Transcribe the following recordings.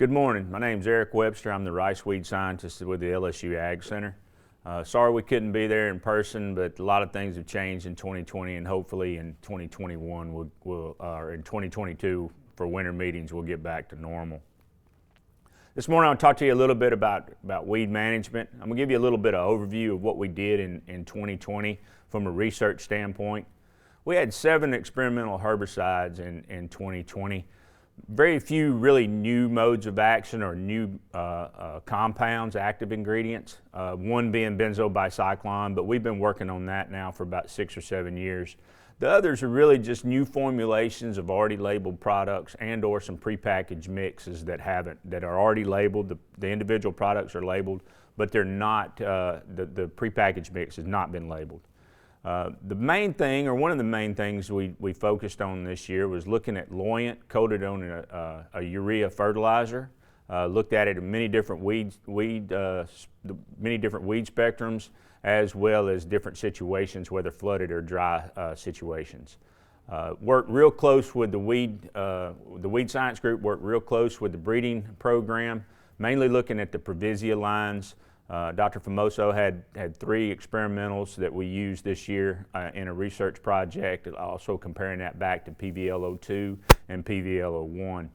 Good morning. My name is Eric Webster. I'm the rice weed scientist with the LSU AgCenter. Sorry we couldn't be there in person, but a lot of things have changed in 2020, and hopefully in 2021 or in 2022 for winter meetings we'll get back to normal. This morning I'll talk to you a little bit about weed management. I'm going to give you a little bit of overview of what we did in 2020 from a research standpoint. We had 7 experimental herbicides in 2020. Very few really new modes of action or new compounds, active ingredients, one being benzoyl bicyclon, but we've been working on that now for about 6 or 7 years. The others are really just new formulations of already labeled products and or some prepackaged mixes that are already labeled. The individual products are labeled, but they're not, the prepackaged mix has not been labeled. The main thing, or one of the main things we focused on this year was looking at Loyant coated on a urea fertilizer. Looked at it in many different weed spectrums, as well as different situations, whether flooded or dry situations. Worked real close with the weed science group. Worked real close with the breeding program, mainly looking at the Previsia lines. Dr. Famoso had 3 experimentals that we used this year in a research project, also comparing that back to PVL02 and PVL01.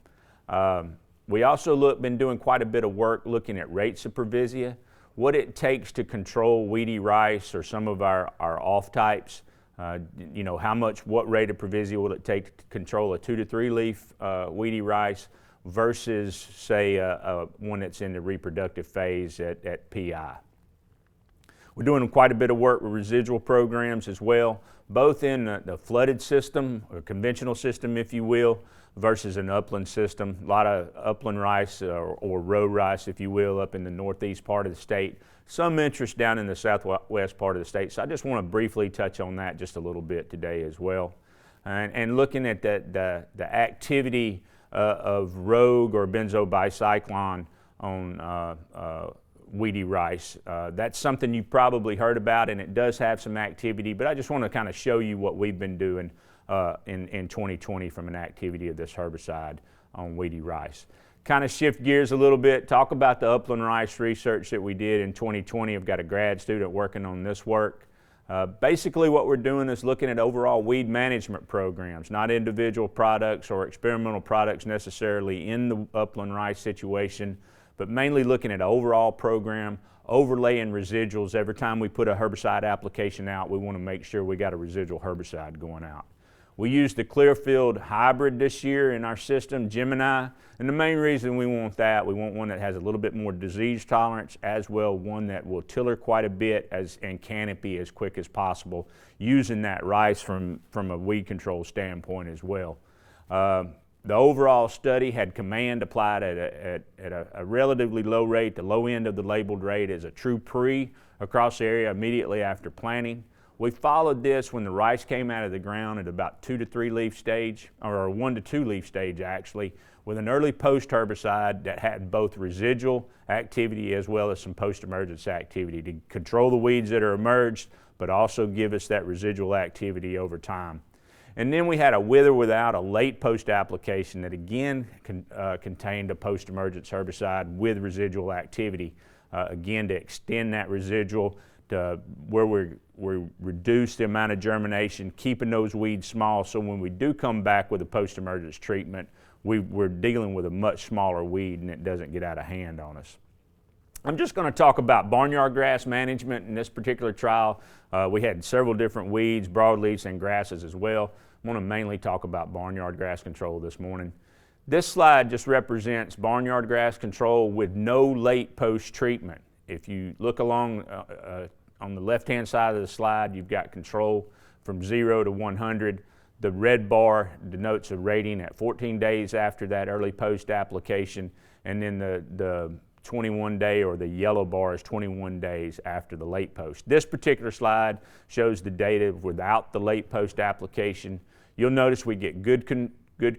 We also been doing quite a bit of work looking at rates of Previsia, what it takes to control weedy rice or some of our off types. What rate of Previsia will it take to control a 2 to 3 leaf weedy rice versus, say, one that's in the reproductive phase at PI. We're doing quite a bit of work with residual programs as well, both in the flooded system, or conventional system, if you will, versus an upland system. A lot of upland rice or row rice, if you will, up in the northeast part of the state. Some interest down in the southwest part of the state. So I just want to briefly touch on that just a little bit today as well. And looking at the activity of rogue or benzoyl bicyclon on weedy rice. That's something you've probably heard about, and it does have some activity, but I just want to kind of show you what we've been doing in 2020 from an activity of this herbicide on weedy rice. Kind of shift gears a little bit, talk about the upland rice research that we did in 2020. I've got a grad student working on this work. Basically what we're doing is looking at overall weed management programs, not individual products or experimental products necessarily in the upland rice situation, but mainly looking at an overall program, overlaying residuals. Every time we put a herbicide application out, we want to make sure we got a residual herbicide going out. We used the Clearfield hybrid this year in our system, Gemini, and the main reason we want that, we want one that has a little bit more disease tolerance, as well one that will tiller quite a bit and canopy as quick as possible, using that rice from a weed control standpoint as well. The overall study had command applied at a relatively low rate. The low end of the labeled rate is a true pre across the area immediately after planting. We followed this when the rice came out of the ground at about 2 to 3 leaf stage, or 1 to 2 leaf stage actually, with an early post herbicide that had both residual activity as well as some post-emergence activity to control the weeds that are emerged, but also give us that residual activity over time. And then we had a with or without a late post application that again contained a post-emergence herbicide with residual activity, again to extend that residual to where we reduce the amount of germination, keeping those weeds small, so when we do come back with a post-emergence treatment, we're dealing with a much smaller weed and it doesn't get out of hand on us. I'm just going to talk about barnyard grass management in this particular trial. We had several different weeds, broadleaves, and grasses as well. I want to mainly talk about barnyard grass control this morning. This slide just represents barnyard grass control with no late post treatment. If you look along on the left-hand side of the slide, you've got control from 0 to 100. The red bar denotes a rating at 14 days after that early post application, and then the 21-day or the yellow bar is 21 days after the late post. This particular slide shows the data without the late post application. You'll notice we get good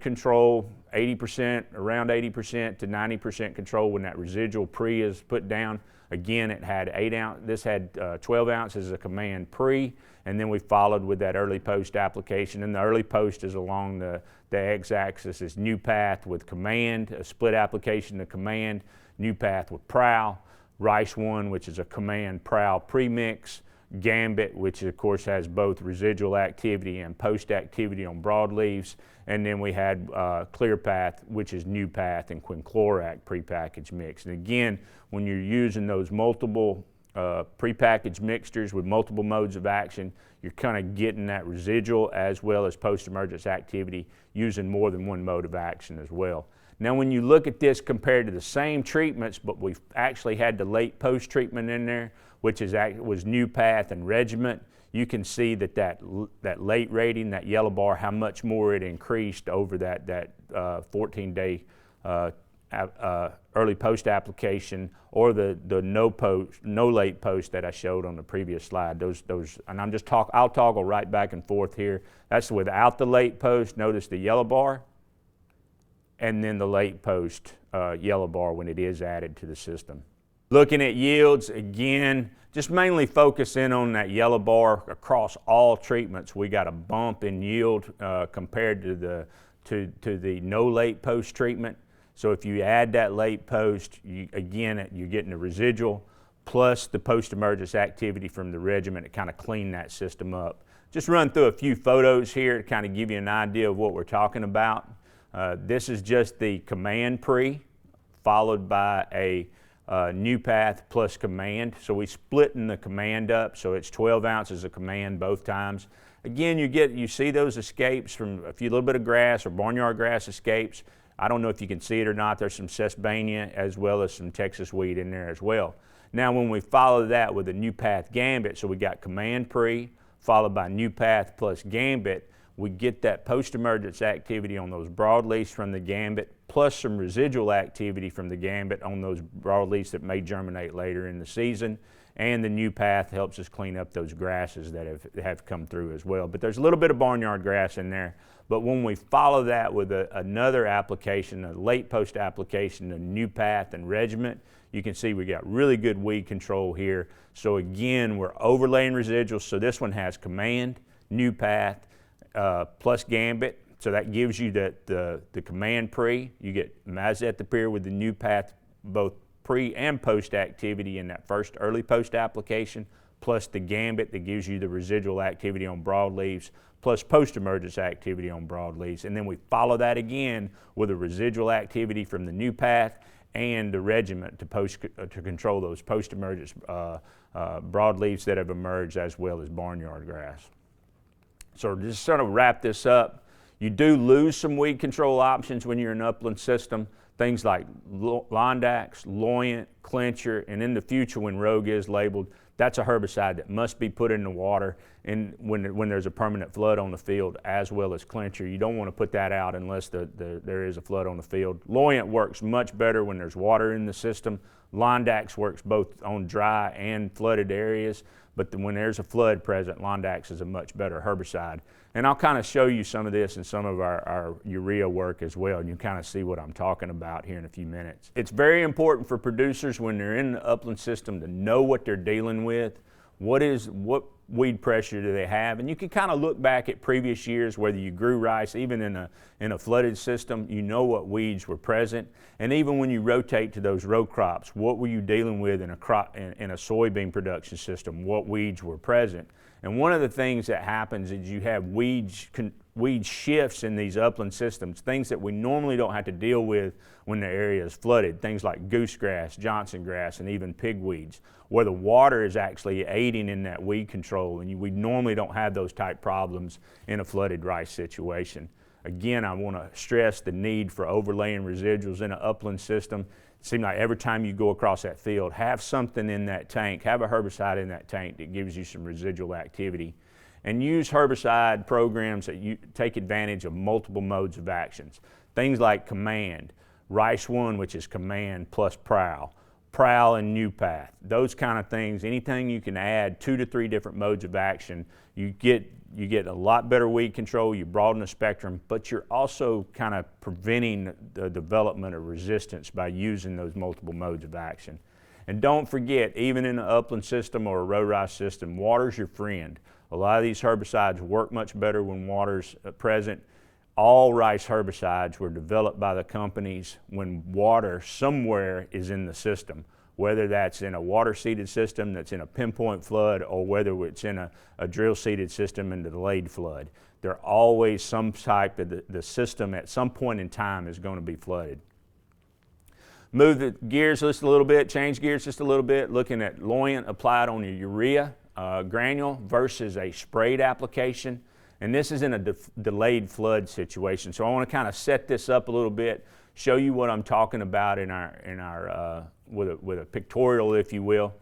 control, 80%, around 80% to 90% control when that residual pre is put down. Again, it had 8 ounce. This had 12 ounces of command pre, and then we followed with that early post application. And the early post is along the x-axis is new path with command, a split application to command, new path with prowl, rice 1, which is a command prowl premix, gambit, which of course has both residual activity and post activity on broadleaves, and then we had clear path, which is new path and quinclorac prepackaged mix. And again, when you're using those multiple prepackaged mixtures with multiple modes of action, you're kind of getting that residual as well as post-emergence activity using more than one mode of action as well. Now when you look at this compared to the same treatments, but we've actually had the late post treatment in there, which was new path and regiment, you can see that late rating, that yellow bar, how much more it increased over that 14-day early post application, or the no late post that I showed on the previous slide. Those, and I'll toggle right back and forth here. That's without the late post. Notice the yellow bar, and then the late post yellow bar when it is added to the system. Looking at yields, again, just mainly focus in on that yellow bar across all treatments. We got a bump in yield compared to the no late post treatment. So if you add that late post, again, you're getting the residual plus the post-emergence activity from the regimen to kind of clean that system up. Just run through a few photos here to kind of give you an idea of what we're talking about. This is just the command pre, followed by a new path plus command. So we splitting the command up, so it's 12 ounces of command both times. Again, you see those escapes from a little bit of grass or barnyard grass escapes. I don't know if you can see it or not. There's some sesbania as well as some Texas weed in there as well. Now when we follow that with a new path gambit, so we got command pre followed by new path plus gambit, we get that post-emergence activity on those broadleafs from the gambit, plus some residual activity from the gambit on those broadleafs that may germinate later in the season. And the new path helps us clean up those grasses that have come through as well. But there's a little bit of barnyard grass in there. But when we follow that with another application, a late post application, a new path and regiment, you can see we got really good weed control here. So again, we're overlaying residuals. So this one has command, new path, plus gambit. So that gives you the command pre. You get mazethapyr with the new path, both pre and post activity in that first early post application, plus the gambit that gives you the residual activity on broadleaves, plus post-emergence activity on broadleaves. And then we follow that again with a residual activity from the new path and the regiment to control those post-emergence broadleaves that have emerged, as well as barnyard grass. So just sort of wrap this up, you do lose some weed control options when you're in an upland system. Things like Londax, Loyant, Clincher, and in the future when Rogue is labeled, that's a herbicide that must be put in the water and when there's a permanent flood on the field, as well as Clincher. You don't want to put that out unless there is a flood on the field. Loyant works much better when there's water in the system. Londax works both on dry and flooded areas, but when there's a flood present, Londax is a much better herbicide. And I'll kind of show you some of this in some of our urea work as well, and you kind of see what I'm talking about here in a few minutes. It's very important for producers when they're in the upland system to know what they're dealing with. What weed pressure do they have? And you can kind of look back at previous years, whether you grew rice, even in a flooded system, you know what weeds were present. And even when you rotate to those row crops, what were you dealing with in a soybean production system? What weeds were present? And one of the things that happens is you have weed shifts in these upland systems, things that we normally don't have to deal with when the area is flooded, things like goosegrass, Johnson grass, and even pigweeds, where the water is actually aiding in that weed control, and we normally don't have those type problems in a flooded rice situation. Again, I want to stress the need for overlaying residuals in an upland system. It seems like every time you go across that field, have something in that tank, have a herbicide in that tank that gives you some residual activity. And use herbicide programs that you take advantage of multiple modes of actions. Things like command, Rice 1, which is command plus prowl, prowl and new path, those kind of things. Anything you can add 2 to 3 different modes of action, you get a lot better weed control, you broaden the spectrum, but you're also kind of preventing the development of resistance by using those multiple modes of action. And don't forget, even in an upland system or a row rice system, water's your friend. A lot of these herbicides work much better when water's present. All rice herbicides were developed by the companies when water somewhere is in the system, whether that's in a water-seeded system that's in a pinpoint flood or whether it's in a drill-seeded system in the delayed flood. There always some type of the system at some point in time is going to be flooded. Move the gears just a little bit, change gears just a little bit, looking at loyant applied on your urea granule versus a sprayed application. And this is in a delayed flood situation. So I want to kind of set this up a little bit, show you what I'm talking about with a pictorial, if you will.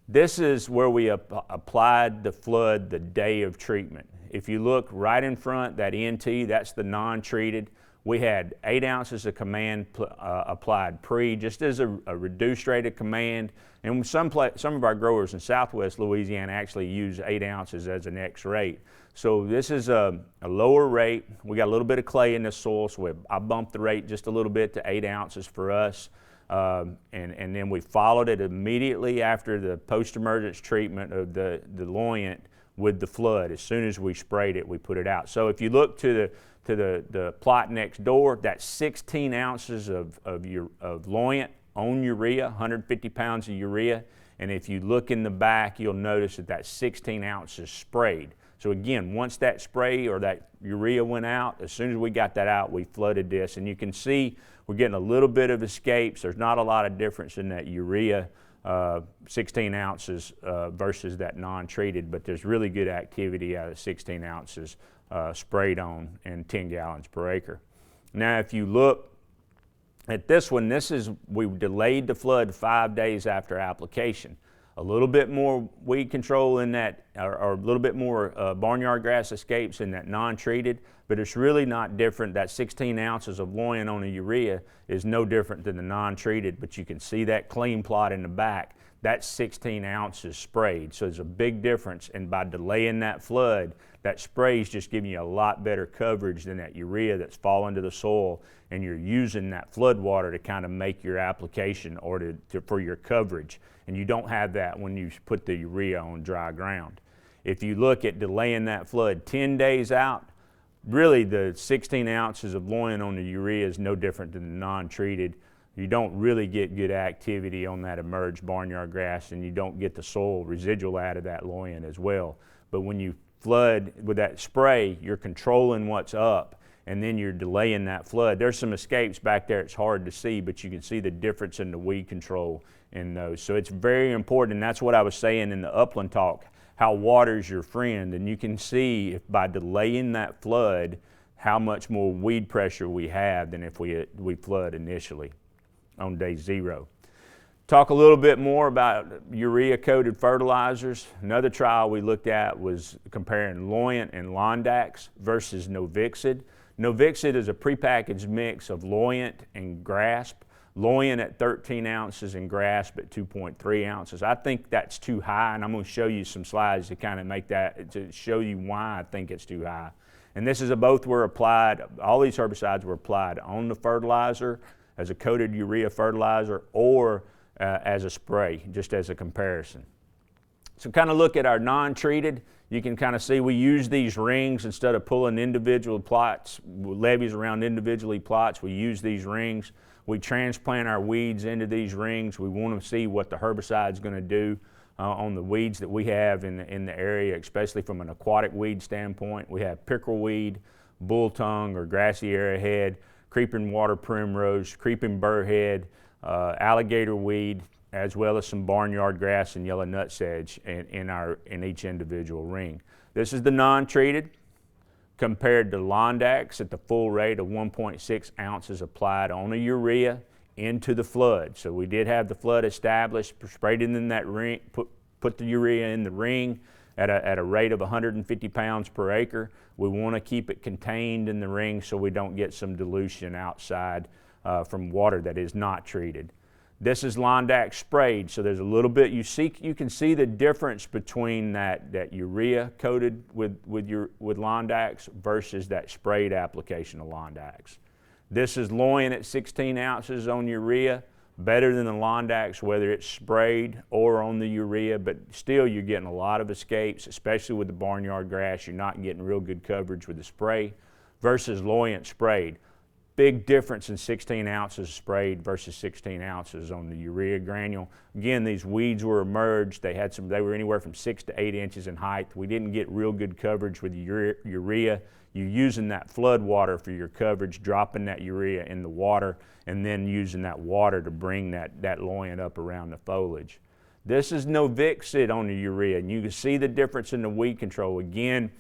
This is where we applied the flood the day of treatment. If you look right in front, that NT, that's the non-treated. We had 8 ounces of command applied pre, just as a reduced rate of command. And some of our growers in Southwest Louisiana actually use 8 ounces as an X rate. So this is a lower rate. We got a little bit of clay in this soil, so I bumped the rate just a little bit to 8 ounces for us. And then we followed it immediately after the post-emergence treatment of the loyant with the flood. As soon as we sprayed it, we put it out. So if you look to the plot next door, that's 16 ounces of loyant on urea, 150 pounds of urea. And if you look in the back, you'll notice that that's 16 ounces sprayed. So again, once that spray or that urea went out, as soon as we got that out, we flooded this. And you can see we're getting a little bit of escapes. There's not a lot of difference in that urea, 16 ounces versus that non-treated, but there's really good activity out of 16 ounces sprayed on and 10 gallons per acre. Now, if you look at this one, we delayed the flood 5 days after application. A little bit more weed control in that, or a little bit more barnyard grass escapes in that non-treated, but it's really not different. That 16 ounces of loyant on a urea is no different than the non-treated, but you can see that clean plot in the back. That's 16 ounces sprayed, so there's a big difference, and by delaying that flood, that spray is just giving you a lot better coverage than that urea that's fallen to the soil, and you're using that flood water to kind of make your application or for your coverage. And you don't have that when you put the urea on dry ground. If you look at delaying that flood 10 days out, really the 16 ounces of loyant on the urea is no different than the non-treated. You don't really get good activity on that emerged barnyard grass, and you don't get the soil residual out of that loyant as well. But when you flood with that spray, you're controlling what's up, and then you're delaying that flood. There's some escapes back there, it's hard to see, but you can see the difference in the weed control in those. So it's very important, and that's what I was saying in the Upland talk, how water's your friend. And you can see if by delaying that flood, how much more weed pressure we have than if we flood initially on day 0. Talk a little bit more about urea-coated fertilizers. Another trial we looked at was comparing Loyant and Londax versus Novixid. Novixid is a prepackaged mix of Loyant and Grasp. Loyant at 13 ounces and Grasp at 2.3 ounces. I think that's too high, and I'm going to show you some slides to kind of make that, to show you why I think it's too high. And this is both were applied, all these herbicides were applied on the fertilizer as a coated urea fertilizer or as a spray, just as a comparison. So kind of look at our non-treated. You can kind of see we use these rings instead of pulling individual plots, levees around individually plots. We use these rings. We transplant our weeds into these rings. We want to see what the herbicide is going to do on the weeds that we have in the area, especially from an aquatic weed standpoint. We have pickerelweed, bull tongue or grassy arrowhead, creeping water primrose, creeping burrhead, alligator weed, as well as some barnyard grass and yellow nutsedge in each individual ring. This is the non-treated compared to Londax at the full rate of 1.6 ounces applied on a urea into the flood. So we did have the flood established, sprayed it in that ring, put the urea in the ring at a rate of 150 pounds per acre. We want to keep it contained in the ring so we don't get some dilution outside from water that is not treated. This is Londax sprayed, so there's a little bit, you can see the difference between that urea coated with Londax versus that sprayed application of Londax. This is Loyant at 16 ounces on urea better than the Londax, whether it's sprayed or on the urea, but still you're getting a lot of escapes, especially with the barnyard grass. You're not getting real good coverage with the spray versus Loyant sprayed. Big difference in 16 ounces sprayed versus 16 ounces on the urea granule. Again, these weeds were emerged. They were anywhere from 6 to 8 inches in height. We didn't get real good coverage with the urea. You're using that flood water for your coverage, dropping that urea in the water, and then using that water to bring that Loyant up around the foliage. This is Novix on the urea, and you can see the difference in the weed control. Again,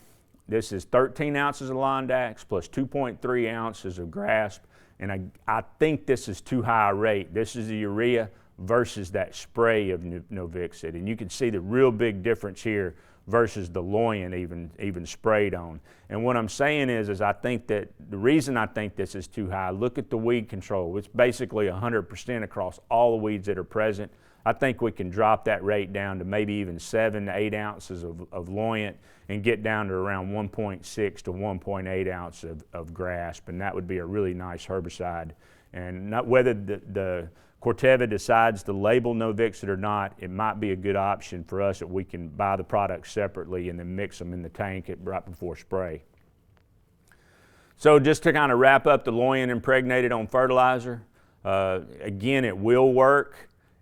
this is 13 ounces of Londax plus 2.3 ounces of Grasp, and I think this is too high a rate. This is the urea versus that spray of Novix, and you can see the real big difference here versus the Loyant even sprayed on. And what I'm saying is I think that the reason I think this is too high, look at the weed control. It's basically 100% across all the weeds that are present. I think we can drop that rate down to maybe even 7 to 8 ounces of Loyant and get down to around 1.6 to 1.8 ounce of Grasp, and that would be a really nice herbicide. And not whether the Corteva decides to label Novix or not, it might be a good option for us that we can buy the products separately and then mix them in the tank right before spray. So just to kind of wrap up the Loyant impregnated on fertilizer, again, it will work.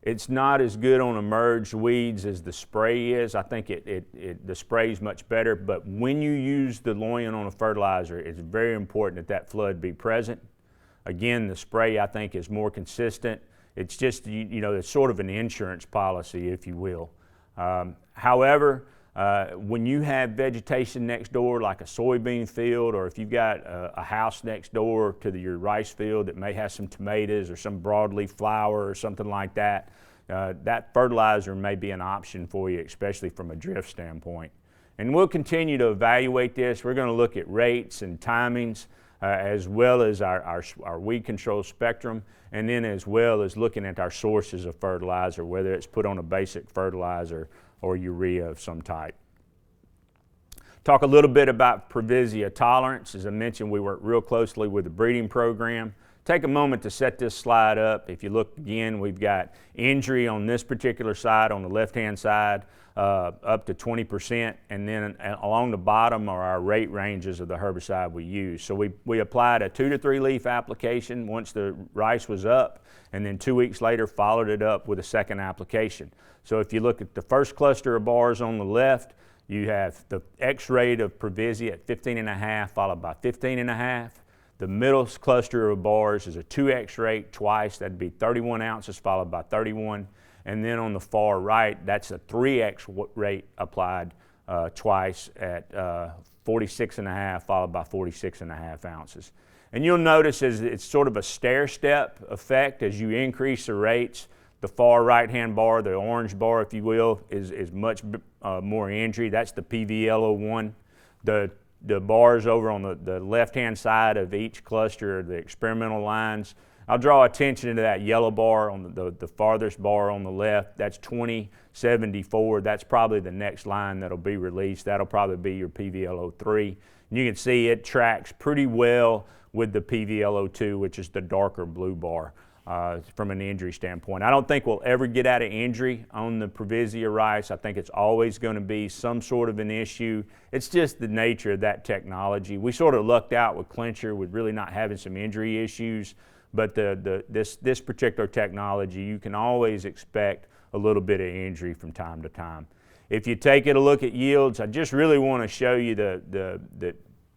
It's not as good on emerged weeds as the spray is. I think the spray is much better, but when you use the Loyant on a fertilizer, it's very important that flood be present. Again, the spray I think is more consistent. It's just, it's sort of an insurance policy, if you will. However, when you have vegetation next door, like a soybean field, or if you've got a house next door to your rice field that may have some tomatoes or some broadleaf flower or something like that, that fertilizer may be an option for you, especially from a drift standpoint. And we'll continue to evaluate this. We're going to look at rates and timings, as well as our weed control spectrum, and then as well as looking at our sources of fertilizer, whether it's put on a basic fertilizer or urea of some type. Talk a little bit about Previsia tolerance. As I mentioned, we work real closely with the breeding program. Take a moment to set this slide up. If you look again, we've got injury on this particular side, on the left-hand side, up to 20%, and then along the bottom are our rate ranges of the herbicide we use. So we applied a 2 to 3 leaf application once the rice was up, and then 2 weeks later followed it up with a second application. So if you look at the first cluster of bars on the left, you have the X rate of Previsia at 15.5 followed by 15.5. The middle cluster of bars is a 2X rate twice, that'd be 31 ounces followed by 31. And then on the far right, that's a 3X rate applied twice at 46.5 followed by 46.5 ounces. And you'll notice it's sort of a stair-step effect as you increase the rates. The far right-hand bar, the orange bar, if you will, is much more injury. That's the PVL01. The bars over on the left-hand side of each cluster are the experimental lines. I'll draw attention to that yellow bar on the farthest bar on the left. That's 2074. That's probably the next line that'll be released. That'll probably be your PVL03. And you can see it tracks pretty well with the PVL02, which is the darker blue bar. From an injury standpoint, I don't think we'll ever get out of injury on the Previsia rice. I think it's always going to be some sort of an issue. It's just the nature of that technology. We sort of lucked out with Clincher with really not having some injury issues, but this particular technology, you can always expect a little bit of injury from time to time. If you take a look at yields, I just really want to show you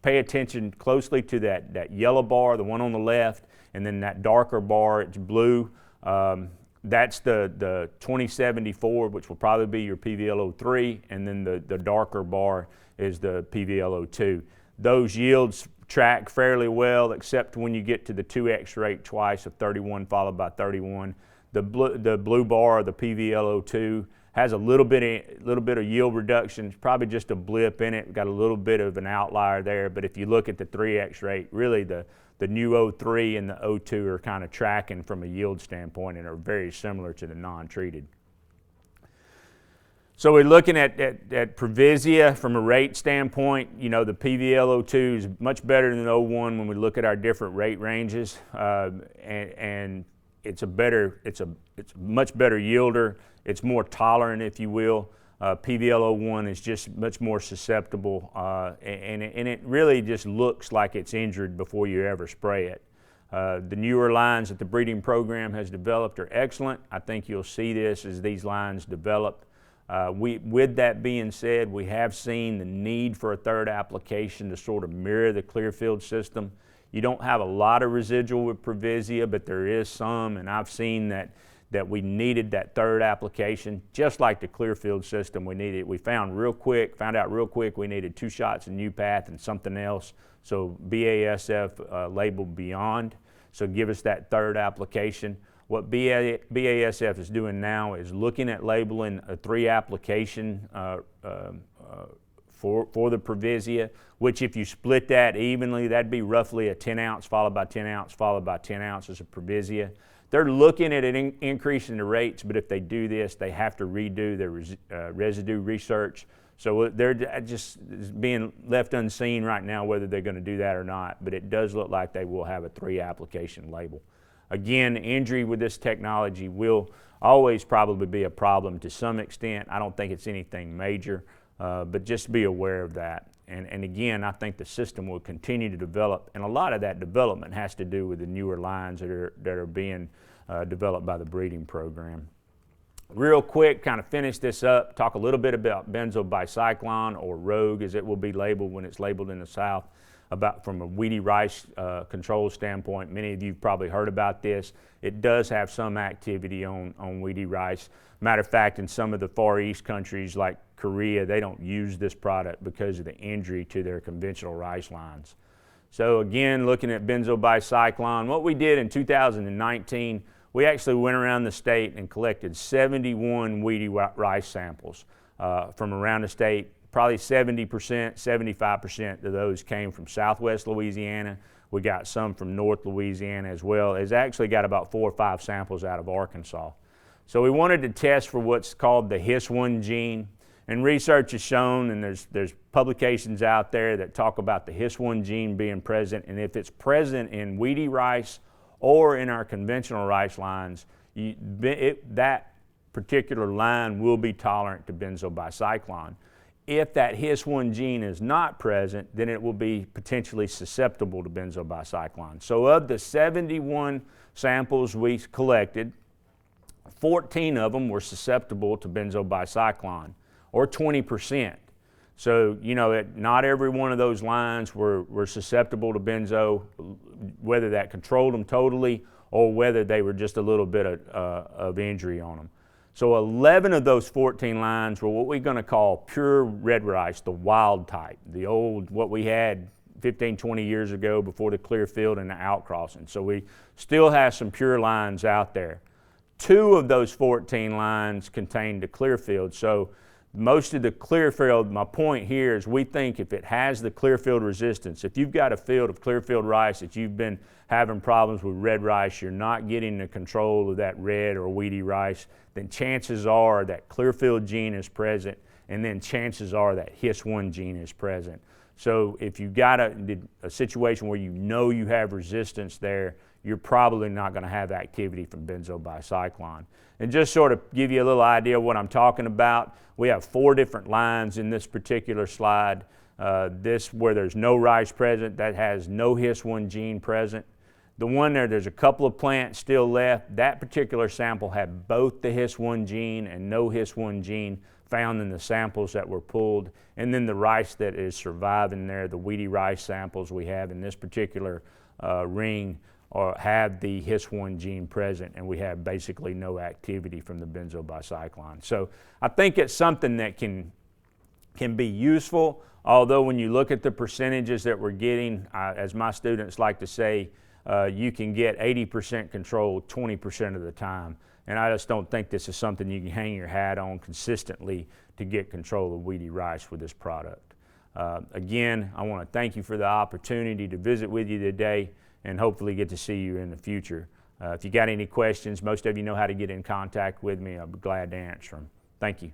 pay attention closely to that yellow bar, the one on the left, and then that darker bar, it's blue. That's the 2074, which will probably be your PVL03, and then the darker bar is the PVL02. Those yields track fairly well, except when you get to the 2X rate twice of 31 followed by 31. The blue bar, the PVL02, has a little bit of yield reduction. It's probably just a blip in it. Got a little bit of an outlier there, but if you look at the 3X rate, really the new 03 and the 02 are kind of tracking from a yield standpoint and are very similar to the non-treated. So we're looking at Previsia from a rate standpoint. You know, the PVL02 is much better than the 01 when we look at our different rate ranges. And it's a much better yielder. It's more tolerant, if you will. PVL01 is just much more susceptible, and it really just looks like it's injured before you ever spray it. The newer lines that the breeding program has developed are excellent. I think you'll see this as these lines develop. With that being said, we have seen the need for a third application to sort of mirror the Clearfield system. You don't have a lot of residual with Previsia, but there is some, and I've seen that we needed that third application, just like the Clearfield system. We found out real quick we needed 2 shots of New Path and something else, so BASF labeled Beyond, so give us that third application. What BASF is doing now is looking at labeling a 3 application for the Previsia, which if you split that evenly, that'd be roughly a 10 ounce followed by 10 ounce followed by 10 ounces of Previsia. They're looking at an increase in the rates, but if they do this, they have to redo their residue research. So they're just being left unseen right now whether they're going to do that or not, but it does look like they will have a 3 application label. Again, injury with this technology will always probably be a problem to some extent. I don't think it's anything major, but just be aware of that. And again, I think the system will continue to develop, and a lot of that development has to do with the newer lines that are being developed by the breeding program. Real quick, kind of finish this up, talk a little bit about benzoyl bicyclon, or Rogue as it will be labeled when it's labeled in the South, about from a weedy rice control standpoint. Many of you have probably heard about this. It does have some activity on weedy rice. Matter of fact, in some of the Far East countries like Korea, they don't use this product because of the injury to their conventional rice lines. So again, looking at benzoyl bicyclon, what we did in 2019, we actually went around the state and collected 71 weedy rice samples from around the state. Probably 70%, 75% of those came from Southwest Louisiana. We got some from North Louisiana as well. It's actually got about 4 or 5 samples out of Arkansas. So we wanted to test for what's called the HIS1 gene. And research has shown, and there's publications out there that talk about the HIS1 gene being present, and if it's present in weedy rice or in our conventional rice lines, that particular line will be tolerant to benzoyl bicyclon. If that HIS1 gene is not present, then it will be potentially susceptible to benzoyl bicyclon. So of the 71 samples we collected, 14 of them were susceptible to benzoyl bicyclon, or 20%. So, you know, not every one of those lines were susceptible to benzo, whether that controlled them totally or whether they were just a little bit of injury on them. So 11 of those 14 lines were what we're going to call pure red rice, the wild type, the old, what we had 15, 20 years ago before the Clearfield and the outcrossing. So we still have some pure lines out there. 2 of those 14 lines contained the Clearfield. So most of the Clearfield, my point here is we think if it has the Clearfield resistance, if you've got a field of Clearfield rice that you've been having problems with red rice, you're not getting the control of that red or weedy rice, then chances are that Clearfield gene is present, and then chances are that HIS1 gene is present. So if you've got a situation where you know you have resistance there, you're probably not going to have activity from benzoyl bicyclon. And just sort of give you a little idea of what I'm talking about, we have 4 different lines in this particular slide. This where there's no rice present, that has no HIS1 gene present. The one there's a couple of plants still left. That particular sample had both the HIS1 gene and no HIS1 gene found in the samples that were pulled. And then the rice that is surviving there, the weedy rice samples we have in this particular ring, or have the HIS1 gene present, and we have basically no activity from the benzoyl bicyclon. So I think it's something that can be useful, although when you look at the percentages that we're getting, as my students like to say, you can get 80% control 20% of the time. And I just don't think this is something you can hang your hat on consistently to get control of weedy rice with this product. Again, I want to thank you for the opportunity to visit with you today, and hopefully get to see you in the future. If you got any questions, most of you know how to get in contact with me. I'll be glad to answer them. Thank you.